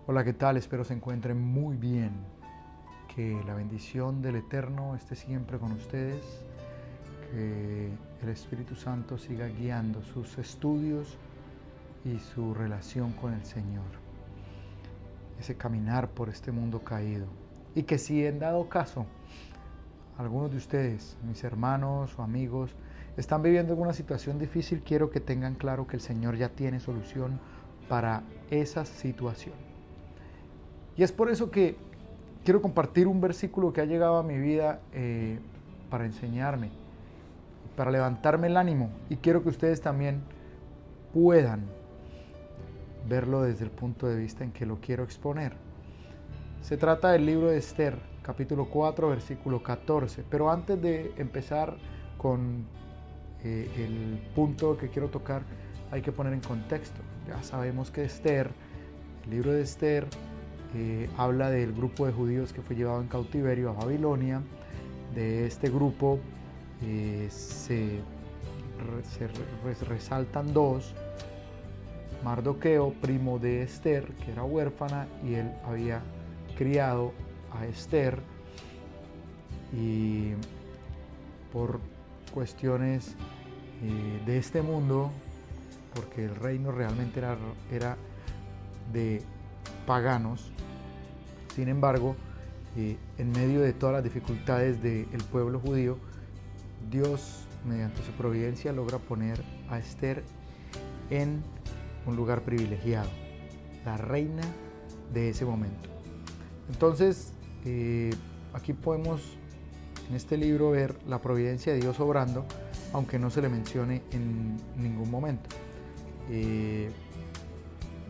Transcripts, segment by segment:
Hola, ¿qué tal? Espero se encuentren muy bien. Que la bendición del Eterno esté siempre con ustedes. Que el Espíritu Santo siga guiando sus estudios y su relación con el Señor. Ese caminar por este mundo caído. Y que si en dado caso algunos de ustedes, mis hermanos o amigos, están viviendo alguna situación difícil, quiero que tengan claro que el Señor ya tiene solución para esa situación. Y es por eso que quiero compartir un versículo que ha llegado a mi vida para enseñarme, para levantarme el ánimo. Y quiero que ustedes también puedan verlo desde el punto de vista en que lo quiero exponer. Se trata del libro de Esther, capítulo 4, versículo 14. Pero antes de empezar con el punto que quiero tocar, hay que poner en contexto. Ya sabemos que Esther, el libro de Esther, habla del grupo de judíos que fue llevado en cautiverio a Babilonia. De este grupo se resaltan dos: Mardoqueo, primo de Esther, que era huérfana, y él había criado a Esther, y por cuestiones de este mundo, porque el reino realmente era de paganos. Sin embargo, en medio de todas las dificultades del pueblo judío, Dios, mediante su providencia, logra poner a Esther en un lugar privilegiado, la reina de ese momento. Entonces, aquí podemos en este libro ver la providencia de Dios obrando, aunque no se le mencione en ningún momento.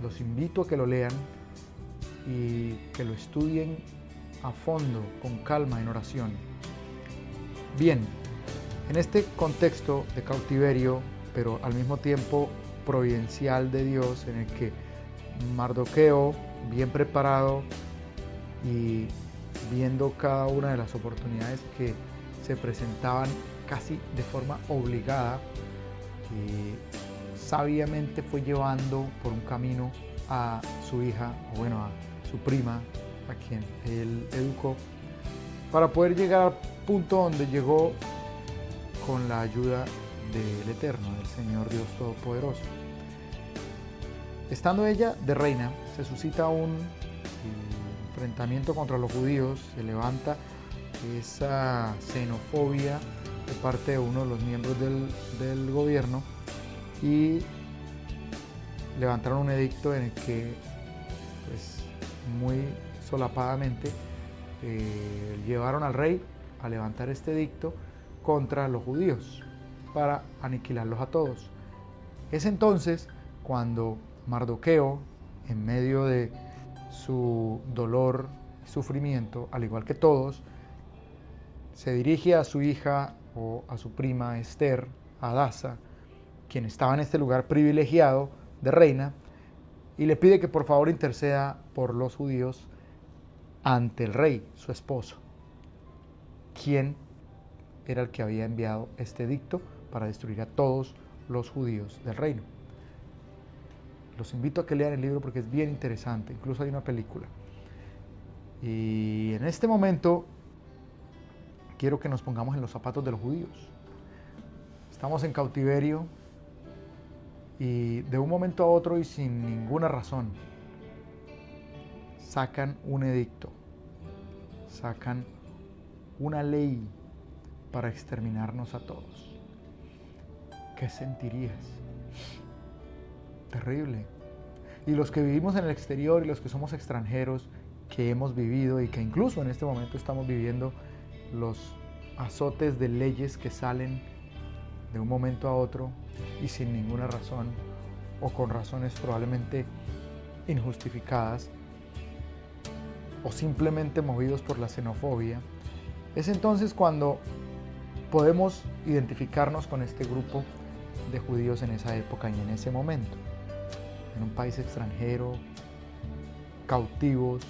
Los invito a que lo lean y que lo estudien a fondo, con calma, en oración. Bien, en este contexto de cautiverio, pero al mismo tiempo providencial de Dios, en el que Mardoqueo, bien preparado y viendo cada una de las oportunidades que se presentaban casi de forma obligada, sabiamente fue llevando por un camino a su hija, o bueno, a su prima, a quien él educó, para poder llegar al punto donde llegó con la ayuda del Eterno, del Señor Dios Todopoderoso. Estando ella de reina, se suscita un enfrentamiento contra los judíos, se levanta esa xenofobia de parte de uno de los miembros del gobierno, y levantaron un edicto en el que, pues, muy solapadamente llevaron al rey a levantar este edicto contra los judíos para aniquilarlos a todos. Es entonces cuando Mardoqueo, en medio de su dolor y sufrimiento, al igual que todos, se dirige a su hija o a su prima Esther, Hadasa, quien estaba en este lugar privilegiado de reina, y le pide que por favor interceda por los judíos ante el rey, su esposo, quien era el que había enviado este edicto para destruir a todos los judíos del reino. Los invito a que lean el libro porque es bien interesante, incluso hay una película. Y en este momento quiero que nos pongamos en los zapatos de los judíos. Estamos en cautiverio y de un momento a otro y sin ninguna razón sacan un edicto, sacan una ley para exterminarnos a todos. ¿Qué sentirías? Terrible. Y los que vivimos en el exterior y los que somos extranjeros, que hemos vivido y que incluso en este momento estamos viviendo los azotes de leyes que salen de un momento a otro y sin ninguna razón, o con razones probablemente injustificadas, o simplemente movidos por la xenofobia, es entonces cuando podemos identificarnos con este grupo de judíos en esa época y en ese momento, en un país extranjero, cautivos,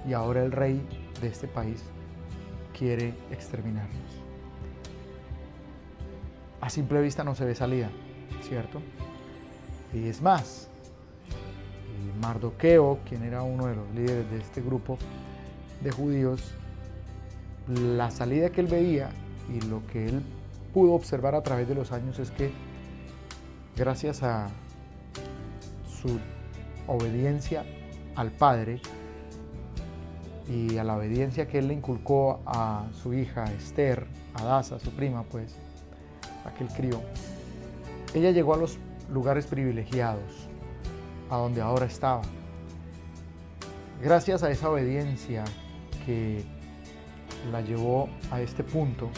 y ahora el rey de este país quiere exterminarnos. A simple vista no se ve salida, ¿cierto? Y es más, Mardoqueo, quien era uno de los líderes de este grupo de judíos, la salida que él veía y lo que él pudo observar a través de los años es que gracias a su obediencia al padre y a la obediencia que él le inculcó a su hija Esther, Hadasa, su prima, pues, a que él crió, ella llegó a los lugares privilegiados, a donde ahora estaba. Gracias a esa obediencia que la llevó a este punto,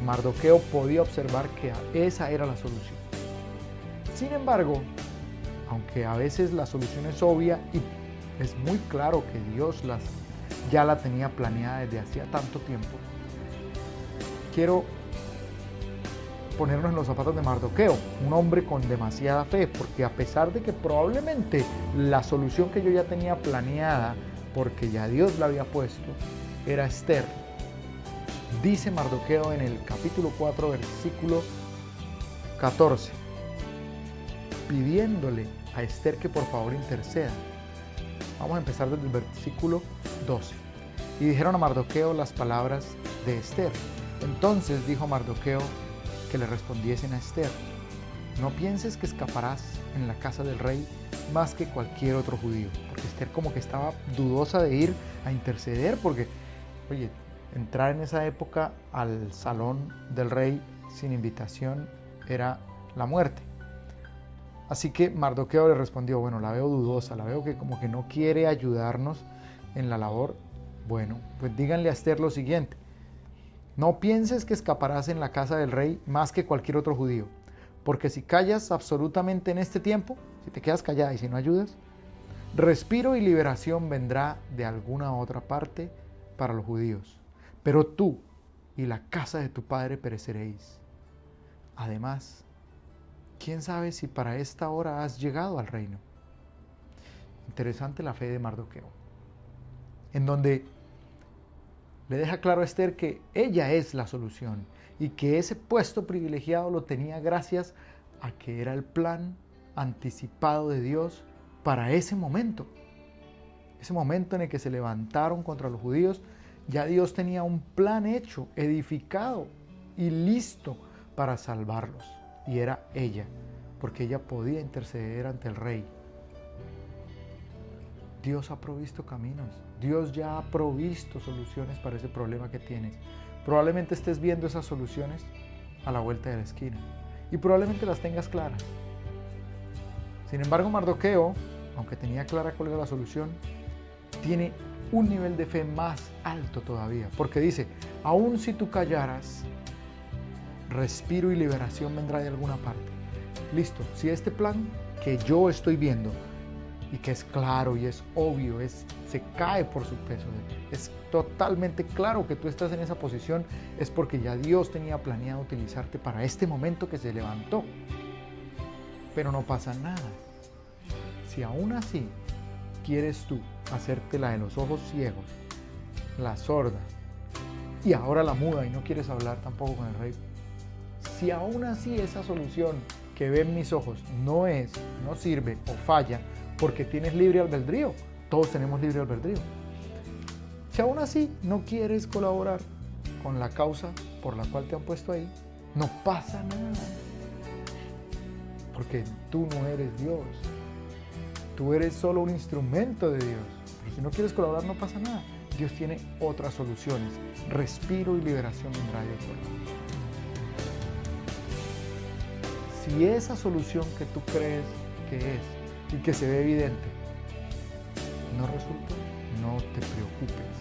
Mardoqueo podía observar que esa era la solución. Sin embargo, aunque a veces la solución es obvia y es muy claro que Dios ya la tenía planeada desde hacía tanto tiempo, quiero ponernos en los zapatos de Mardoqueo, un hombre con demasiada fe, porque a pesar de que probablemente la solución que yo ya tenía planeada, porque ya Dios la había puesto, era Esther, dice Mardoqueo en el capítulo 4, versículo 14, pidiéndole a Esther que por favor interceda. Vamos a empezar desde el versículo 12. Y dijeron a Mardoqueo las palabras de Esther. Entonces dijo Mardoqueo que le respondiesen a Esther: no pienses que escaparás en la casa del rey más que cualquier otro judío. Porque Esther como que estaba dudosa de ir a interceder, porque, oye, entrar en esa época al salón del rey sin invitación era la muerte. Así que Mardoqueo le respondió: bueno, la veo dudosa, la veo que como que no quiere ayudarnos en la labor. Bueno, pues díganle a Esther lo siguiente: no pienses que escaparás en la casa del rey más que cualquier otro judío, porque si callas absolutamente en este tiempo, si te quedas callada y si no ayudas, respiro y liberación vendrá de alguna otra parte para los judíos, pero tú y la casa de tu padre pereceréis. Además, ¿quién sabe si para esta hora has llegado al reino? Interesante la fe de Mardoqueo, en donde le deja claro a Esther que ella es la solución y que ese puesto privilegiado lo tenía gracias a que era el plan anticipado de Dios para ese momento en el que se levantaron contra los judíos. Ya Dios tenía un plan hecho, edificado y listo para salvarlos. Y era ella, porque ella podía interceder ante el rey. Dios ha provisto caminos. Dios ya ha provisto soluciones para ese problema que tienes. Probablemente estés viendo esas soluciones a la vuelta de la esquina y probablemente las tengas claras. Sin embargo, Mardoqueo, aunque tenía clara cuál era la solución, tiene un nivel de fe más alto todavía, porque dice: aun si tú callaras, respiro y liberación vendrá de alguna parte. Listo, si este plan que yo estoy viendo y que es claro y es obvio, se cae por su peso, es totalmente claro que tú estás en esa posición, es porque ya Dios tenía planeado utilizarte para este momento que se levantó. Pero no pasa nada. Si aún así quieres tú hacerte la de los ojos ciegos, la sorda y ahora la muda y no quieres hablar tampoco con el rey, si aún así esa solución que ven mis ojos no sirve o falla, porque tienes libre albedrío, todos tenemos libre albedrío. Si aún así no quieres colaborar con la causa por la cual te han puesto ahí, no pasa nada, porque tú no eres Dios, tú eres solo un instrumento de Dios. Pero si no quieres colaborar, no pasa nada. Dios tiene otras soluciones. Respiro y liberación vendrá de otro lado. Si esa solución que tú crees que es y que se ve evidente no resulta, no te preocupes,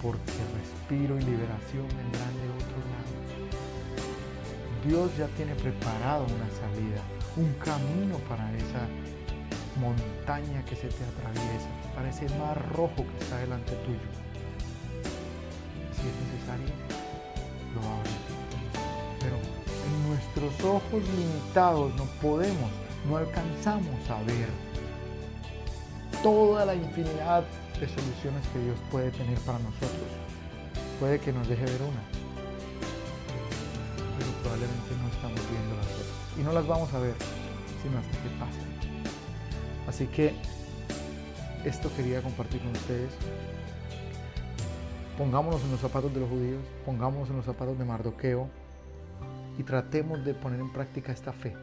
porque respiro y liberación vendrán de otro lado. Dios ya tiene preparado una salida, un camino para esa montaña que se te atraviesa, para ese mar rojo que está delante tuyo. Si es necesario, lo abres. Pero en nuestros ojos limitados no alcanzamos a ver toda la infinidad de soluciones que Dios puede tener para nosotros. Puede que nos deje ver una, pero probablemente no estamos viendo las otras. Y no las vamos a ver sino hasta que pasen. Así que esto quería compartir con ustedes. Pongámonos en los zapatos de los judíos, pongámonos en los zapatos de Mardoqueo y tratemos de poner en práctica esta fe.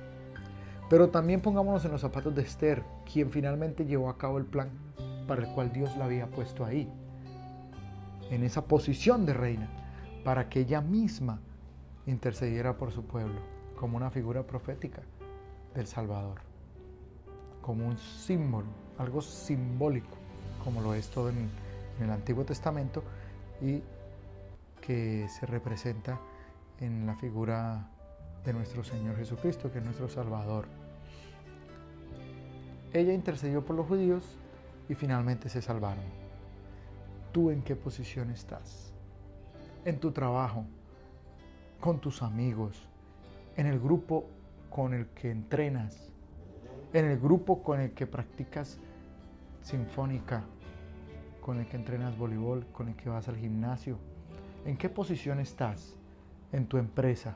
Pero también pongámonos en los zapatos de Esther, quien finalmente llevó a cabo el plan para el cual Dios la había puesto ahí, en esa posición de reina, para que ella misma intercediera por su pueblo, como una figura profética del Salvador, como un símbolo, algo simbólico, como lo es todo en el Antiguo Testamento, y que se representa en la figura de nuestro Señor Jesucristo, que es nuestro Salvador. Ella intercedió por los judíos y finalmente se salvaron. ¿Tú en qué posición estás? En tu trabajo, con tus amigos, en el grupo con el que entrenas, en el grupo con el que practicas sinfónica, con el que entrenas voleibol, con el que vas al gimnasio. ¿En qué posición estás en tu empresa?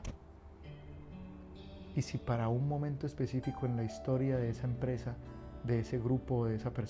Y si para un momento específico en la historia de esa empresa, de ese grupo, de esa persona,